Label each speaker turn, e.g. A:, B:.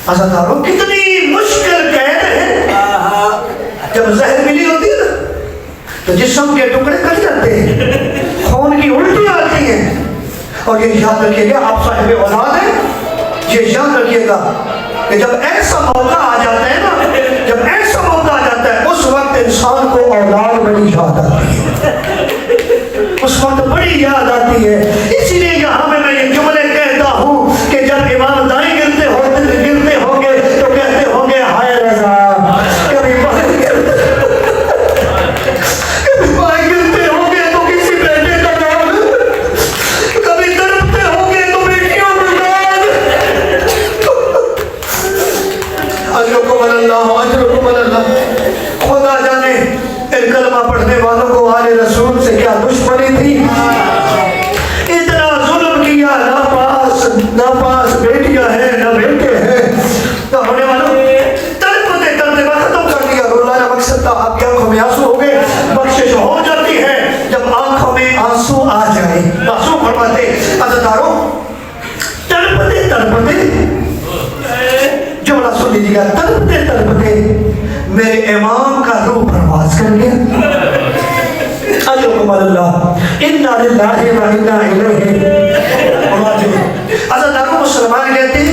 A: अज़ादारों कितनी मुश्किल कैद है। जब जहर मिली होती है ना तो जिस्म के टुकड़े कट जाते हैं, खून की उल्टी आती है। और ये याद रखिएगा, आप साहिब औलाद हैं, ये याद रखिएगा कि जब ऐसा मौका आ जाता है ना, जब ऐसा मौका आ जाता है, उस वक्त इंसान को औलाद बड़ी याद आती है, उस वक्त बड़ी याद आती है। इसीलिए यहाँ पे मैं ये जुमले कहता हूँ कि जब इमाम दाएं गिरते होंगे तो कहते होंगे हाय रज़ा, कभी बाएं गिरते होंगे तो किसी बेटे का नाम, कभी तड़पते होंगे तो बेटियों का नाम। अजरुकुम अल्लाह, खुदा जाने इन कलमा पढ़ने वालों को आले रसूल से क्या दुश्मनी थी। इतना जुल्म किया, नापास बेटियां हैं ना बेटे हैं, तो होने वालों तड़पते तड़पते खत्म कर दिया। रोलाना मकसद था आपकी आंखों में आंसू हो गए, बख्शिश हो जाती है जब आंखों में आंसू आ जाए। आंसू फरमाते अज़ादारों, तड़पते तड़पते, जुमला सुन लीजिएगा, तड़पते तड़पते मेरे इमाम का रूह परवाज़ कर गया। इन्ना लिल्लाहि व इन्ना इलैहि राजिऊन। अज़ादारों, मुसलमान कहते हैं